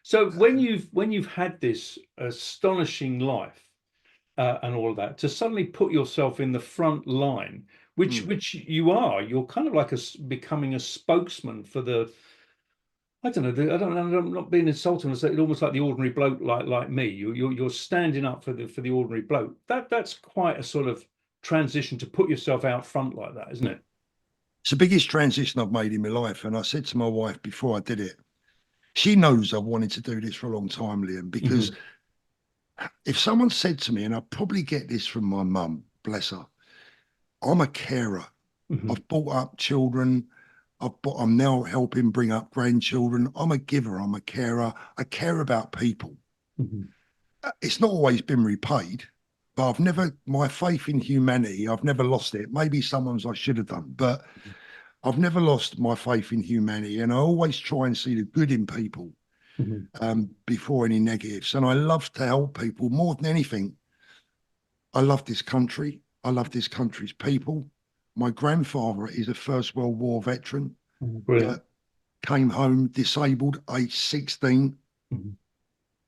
So when you've had this astonishing life and all of that, to suddenly put yourself in the front line, which Mm. which you are, you're kind of like becoming a spokesman for the. I don't know. I'm not being insulting. I say almost like the ordinary bloke, like me. You're standing up for the ordinary bloke. That's quite a sort of transition to put yourself out front like that, isn't it? It's the biggest transition I've made in my life. And I said to my wife before I did it, she knows I've wanted to do this for a long time, Liam, because Hmm. if someone said to me, and I probably get this from my mum, bless her, I'm a carer. Hmm. I've brought up children. I'm now helping bring up grandchildren. I'm a giver. I'm a carer. I care about people. Hmm. It's not always been repaid, but my faith in humanity, I've never lost it. Maybe sometimes I should have done, but I've never lost my faith in humanity. And I always try and see the good in people Hmm. before any negatives. And I love to help people more than anything. I love this country. I love this country's people. My grandfather is a First World War veteran Brilliant. that came home disabled, aged 16, Hmm.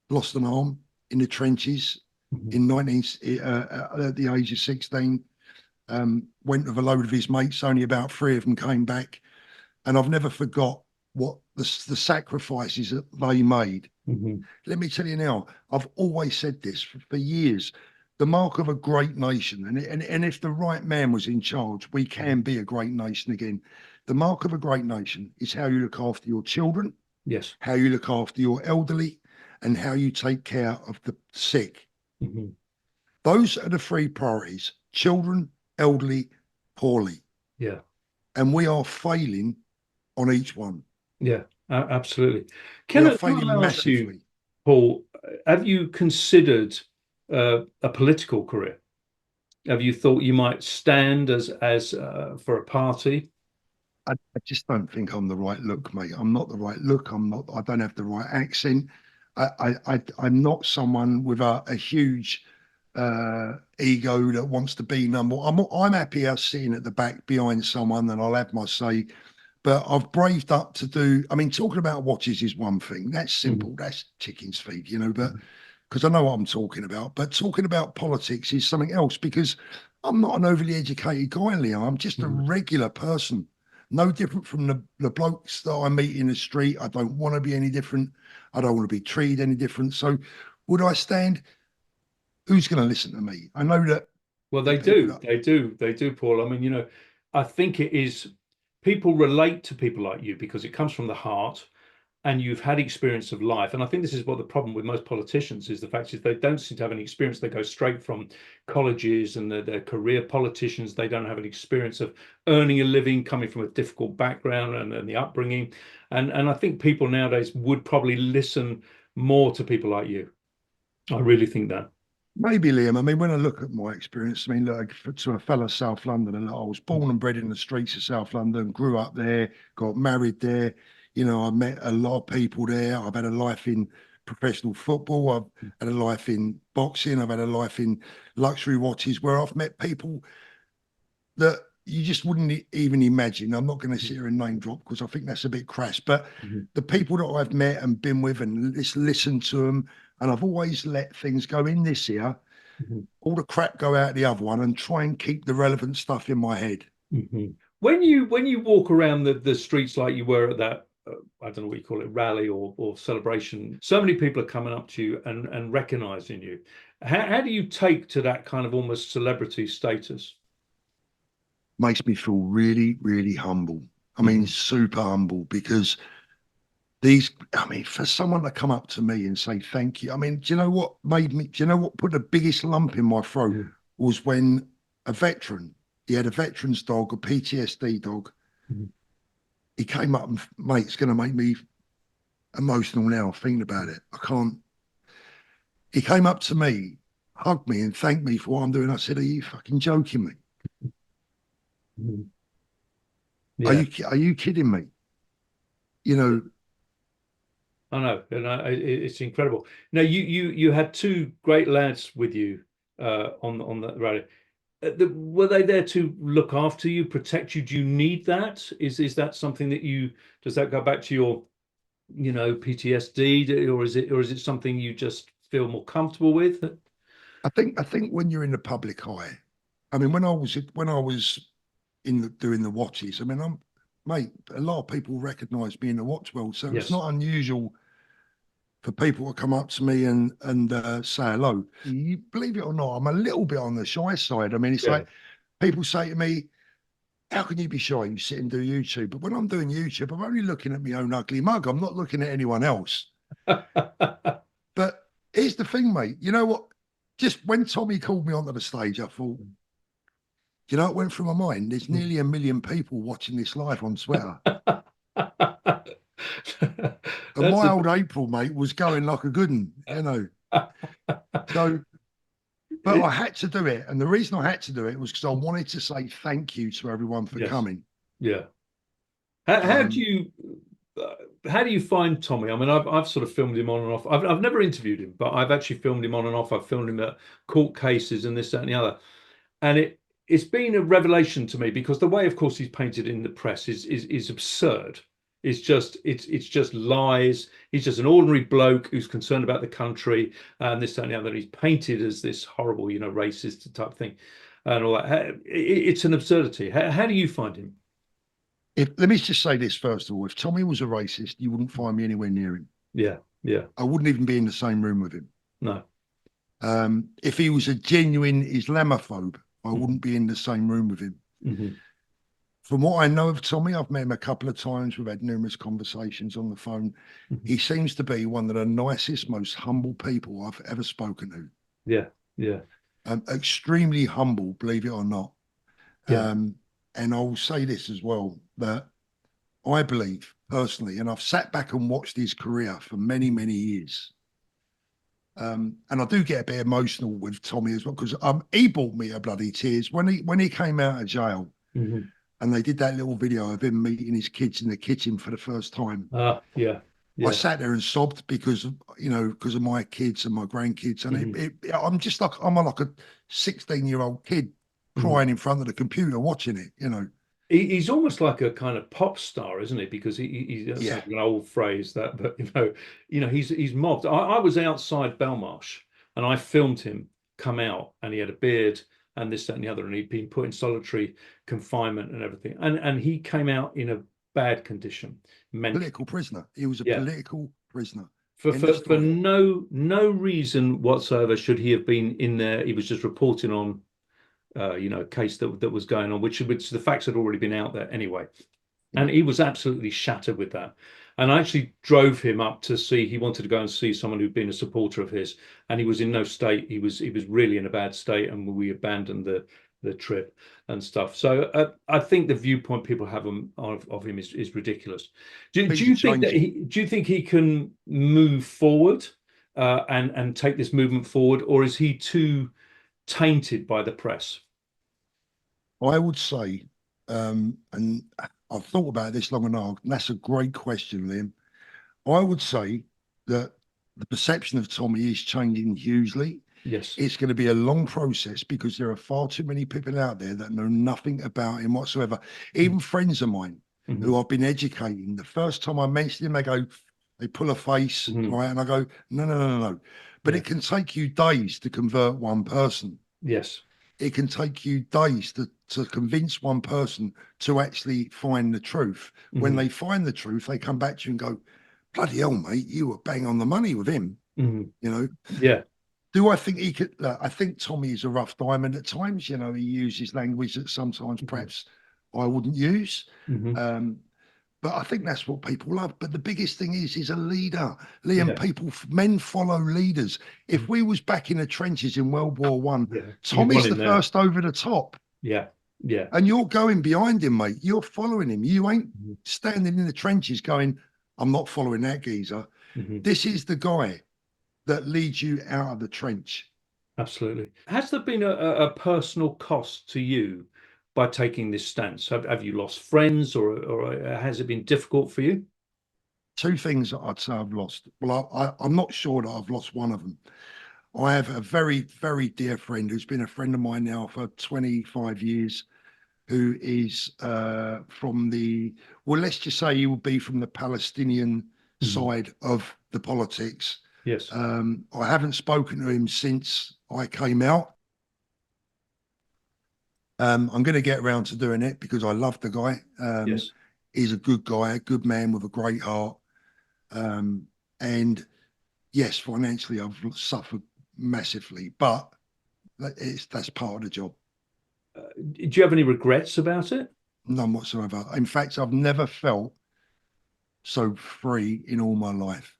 lost an arm in the trenches Hmm. in 19, at the age of 16. Went with a load of his mates, only about three of them came back. And I've never forgot what the sacrifices that they made. Hmm. Let me tell you now, I've always said this for years. The mark of a great nation, and if the right man was in charge, we can be a great nation again. The mark of a great nation is how you look after your children, Yes. how you look after your elderly, and how you take care of the sick. Hmm. Those are the three priorities: children, elderly, poorly. Yeah. And we are failing on each one. Yeah. Absolutely. We are Can failing I ask you, massively. Paul, have you considered a political career? Have you thought you might stand as for a party? I just don't think I'm the right look, mate. I'm not the right look. I don't have the right accent. I'm not someone with a huge ego that wants to be number. I'm happier sitting at the back behind someone, and I'll have my say. But I've braved up to do. I mean, talking about watches is one thing. That's Mhm. simple. That's chicken's feed, But because I know what I'm talking about. But talking about politics is something else because I'm not an overly educated guy, Leo. I'm just a Mhm. regular person, no different from the blokes that I meet in the street. I don't want to be any different. I don't want to be treated any different. So, would I stand? Who's going to listen to me? I know that Well, the they people do. that. They do, Paul. I mean, I think it is people relate to people like you because it comes from the heart and you've had experience of life. And I think this is what the problem with most politicians is the fact is they don't seem to have any experience. They go straight from colleges and they're career politicians. They don't have an experience of earning a living, coming from a difficult background and the upbringing. And I think people nowadays would probably listen more to people like you. I really think that. Maybe Liam. I mean, when I look at my experience, I mean, look, to a fellow South Londoner, I was born and bred in the streets of South London, grew up there, got married there. I met a lot of people there. I've had a life in professional football. I've had a life in boxing. I've had a life in luxury watches where I've met people that you just wouldn't even imagine. I'm not going to sit here and name drop because I think that's a bit crass, but Mhm. the people that I've met and been with and just listened to them, and I've always let things go in this year, Mhm. all the crap go out the other one, and try and keep the relevant stuff in my head. Mhm. When you walk around the streets like you were at that I don't know what you call it, rally or celebration, so many people are coming up to you and recognizing you. How do you take to that kind of almost celebrity status? Makes me feel really, really humble. I mean, Mhm. super humble because I mean, for someone to come up to me and say thank you, I mean, do you know what put the biggest lump in my throat Mhm. was when a veteran, he had a veteran's dog, a PTSD dog. Mhm. He came up and, mate, it's going to make me emotional now thinking about it. I can't. He came up to me, hugged me, and thanked me for what I'm doing. I said, "Are you fucking joking me? Mhm. Are Yeah, you kidding me? You know, I know, and it's incredible. Now you had two great lads with you on that rally. Were they there to look after you, protect you? Do you need that? Is that something that you does that go back to your PTSD, or is it something you just feel more comfortable with? I think when you're in the public eye, I mean, when I was doing the watches, I mean, mate, a lot of people recognise me in the watch world, so it's Yes. not unusual for people to come up to me and say hello. You believe it or not, I'm a little bit on the shy side. I mean, it's Yeah. like people say to me, how can you be shy? You sit and do YouTube. But when I'm doing YouTube, I'm only looking at my own ugly mug. I'm not looking at anyone else. But here's the thing, mate. You know what? Just when Tommy called me onto the stage, I thought, you know, it went through my mind. There's nearly 1 million people watching this live on Twitter. And That's my a old April, mate, was going like a good one, you know. So, but I had to do it. And the reason I had to do it was because I wanted to say thank you to everyone for yes. coming. Yeah. How do Um, you uh, how do you find Tommy? I mean, I've sort of filmed him on and off. I've never interviewed him, but I've actually filmed him on and off. I've filmed him at court cases and this, that, and the other. And it's been a revelation to me because the way, of course, he's painted in the press is absurd. It's just lies. He's just an ordinary bloke who's concerned about the country and this, that, and the other. He's painted as this horrible, racist type thing and all that. It's an absurdity. How do you find him? Let me just say this first of all. If Tommy was a racist, you wouldn't find me anywhere near him. Yeah, yeah, I wouldn't even be in the same room with him. no. If he was a genuine Islamophobe, I Mm-hmm. wouldn't be in the same room with him. Mm-hmm. From what I know of Tommy, I've met him a couple of times. We've had numerous conversations on the phone. Mm-hmm. He seems to be one of the nicest, most humble people I've ever spoken to. Yeah, yeah, Extremely humble, believe it or not. yeah. Um, and I'll say this as well, that I believe personally, and I've sat back and watched his career for many, many years. And I do get a bit emotional with Tommy as well because he brought me a bloody tears when he came out of jail Mm-hmm. and they did that little video of him meeting his kids in the kitchen for the first time. Yeah, I yeah. sat there and sobbed because of my kids and my grandkids, and Mm-hmm. I'm just like like a 16-year-old kid Mm-hmm. crying in front of the computer watching it. He's almost like a kind of pop star, isn't he? Because that Yeah, sounds like an old phrase that, but he's mobbed. I was outside Belmarsh and I filmed him come out, and he had a beard and this, that, and the other, and he'd been put in solitary confinement and everything, and he came out in a bad condition, mentally. political prisoner. He was a Yeah, political prisoner. for End of for for story. no reason whatsoever should he have been in there. He was just reporting on case that was going on, which the facts had already been out there anyway. Yeah. And he was absolutely shattered with that. And I actually drove him up to see. He wanted to go and see someone who'd been a supporter of his, and he was in no state. He was really in a bad state, and we abandoned the trip and stuff. So I think the viewpoint people have of him is ridiculous. Do Things are you think that changing. he can move forward and take this movement forward, or is he too tainted by the press? I would say, and I've thought about this long and hard, and that's a great question, Liam. I would say that the perception of Tommy is changing hugely. Yes. It's going to be a long process because there are far too many people out there that know nothing about him whatsoever. Even friends of mine Mm-hmm. who I've been educating, the first time I mention him, they pull a face, Mm-hmm. right? And I go, no, no, no, no, no. But Yeah. it can take you days to convert one person. Yes. It can take you days to convince one person to actually find the truth. When Mm-hmm. they find the truth, they come back to you and go, bloody hell, mate, you were bang on the money with him. Mm-hmm. You know, Yeah. do I think he could? I think Tommy is a rough diamond at times. He uses language that sometimes Mm-hmm. perhaps I wouldn't use. Mm-hmm. Um, but I think that's what people love. But the biggest thing is he's a leader. Liam, Yeah. men follow leaders. If we was back in the trenches in World War I, Yeah. You Tommy's want the him there. first over the top. Yeah. Yeah. And you're going behind him, mate. You're following him. You ain't Mm-hmm. standing in the trenches going, I'm not following that geezer. Mm-hmm. This is the guy that leads you out of the trench. Absolutely. Has there been a personal cost to you by taking this stance? Have you lost friends, or has it been difficult for you? Two things that I'd say I've lost. Well, I'm not sure that I've lost one of them. I have a very, very dear friend who's been a friend of mine now for 25 years, who is from well, let's just say he would be from the Palestinian Mhm. side of the politics. Yes. I haven't spoken to him since I came out. I'm going to get around to doing it because I love the guy. Yes. He's a good guy, a good man with a great heart. Um, and yes, financially, I've suffered massively, but that's part of the job. Do you have any regrets about it? None whatsoever. In fact, I've never felt so free in all my life.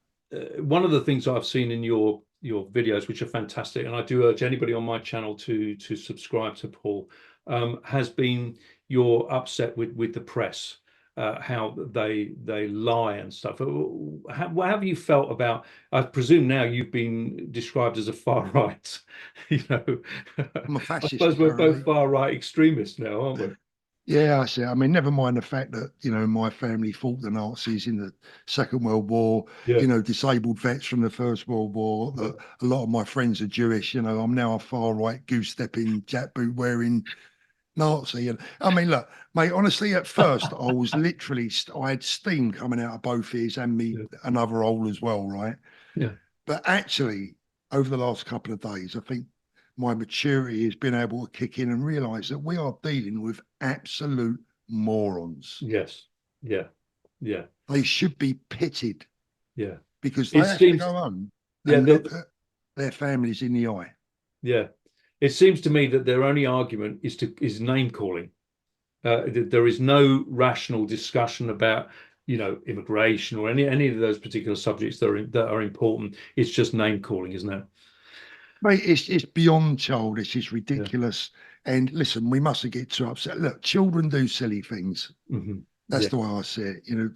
One of the things I've seen in your videos, which are fantastic, and I do urge anybody on my channel to subscribe to Paul, has been your upset with the press, how they lie and stuff. What have you felt about? I presume now you've been described as a far right. You know, I'm a I fascist, suppose we're both apparently. far right extremists now, aren't we? Yeah, I see. I mean, never mind the fact that, my family fought the Nazis in the Second World War, Yeah. disabled vets from the First World War. Yeah. A lot of my friends are Jewish. I'm now a far right goose stepping, jackboot wearing Nazi. And I mean, look, mate, honestly, at first, I was literally, I had steam coming out of both ears and me, Yeah. another hole as well, right? Yeah. But actually, over the last couple of days, I think my maturity has been able to kick in and realize that we are dealing with absolute morons. Yes. Yeah. Yeah. They should be pitted Yeah. because It they have to seems. go home Yeah. and look at their families in the eye. Yeah, it seems to me that their only argument is name calling. There is no rational discussion about immigration or any of those particular subjects that are important. It's just name calling, isn't it? Mate, it's beyond childish. It's Yeah. ridiculous. And listen, we mustn't get too upset. Look, children do silly things. That's Yeah. the way I see it.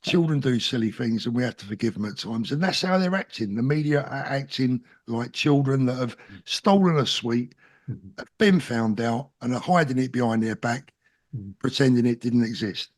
Children do silly things and we have to forgive them at times. And that's how they're acting. The media are acting like children that have stolen a sweet, Mhm. have been found out, and are hiding it behind their back, Mhm. pretending it didn't exist.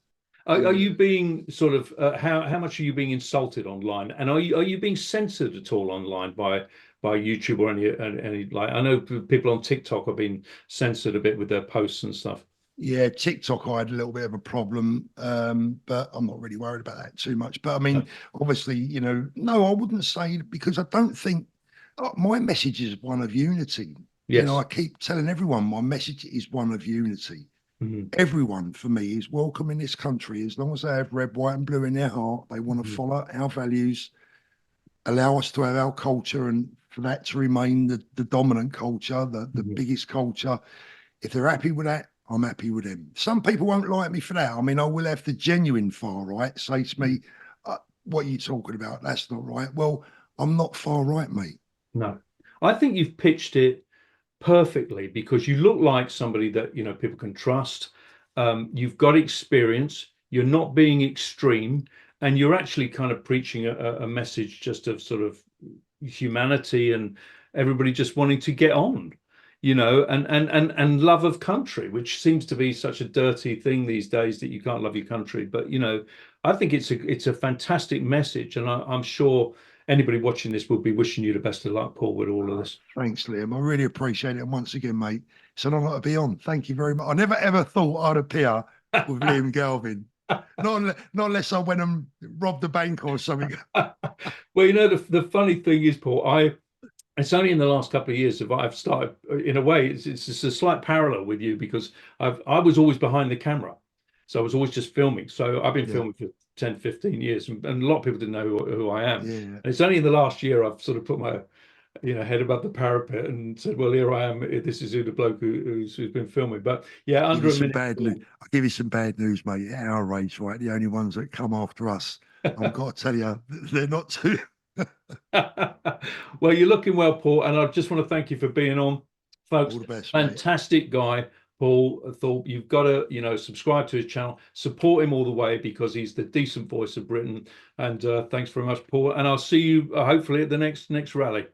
Are you being sort of how much are you being insulted online, and are you being censored at all online by YouTube or any like I know people on TikTok have been censored a bit with their posts and stuff. Yeah, TikTok, I had a little bit of a problem, but I'm not really worried about that too much. But I mean, No. obviously, no, I wouldn't say because I don't think my message is one of unity. I Yes. keep telling everyone my message is one of unity. Mhm. Everyone for me is welcome in this country as long as they have red, white, and blue in their heart. They want to Mhm. follow our values, allow us to have our culture, and for that to remain the dominant culture, the Mhm. biggest culture. If they're happy with that, I'm happy with them. Some people won't like me for that. I mean, I will have the genuine far right say to me, "What are you talking about? That's not right." Well, I'm not far right, mate. No, I think you've pitched it perfectly because you look like somebody that people can trust. You've got experience. You're not being extreme, and you're actually kind of preaching a message just of sort of humanity and everybody just wanting to get on, and love of country, which seems to be such a dirty thing these days that you can't love your country. But I think it's a fantastic message, and I'm sure anybody watching this will be wishing you the best of luck, Paul, with all of this. Thanks, Liam. I really appreciate it. And once again, mate, it's an honour to be on. Thank you very much. I never ever thought I'd appear with Liam Galvin. Not unless I went and robbed a bank or something. Well, the funny thing is, Paul, it's only in the last couple of years that I've started, in a way, it's just a slight parallel with you because I was always behind the camera. So I was always just filming. So I've been Yeah, filming for 10, 15 years, and a lot of people didn't know who I am. yeah. And it's only in the last year I've sort of put my head above the parapet and said, well, here I am. This is who the bloke who's been filming. But yeah, Give under you a some minute. bad news. I'll give you some bad news, mate. At our age, right? The only ones that come after us, I've got to tell you, they're not too. Well, you're looking well, Paul, and I just want to thank you for being on, folks. All the best, mate. Fantastic guy, Paul Thorpe. You've got to, subscribe to his channel, support him all the way because he's the decent voice of Britain. And thanks very much, Paul. And I'll see you hopefully at the next rally.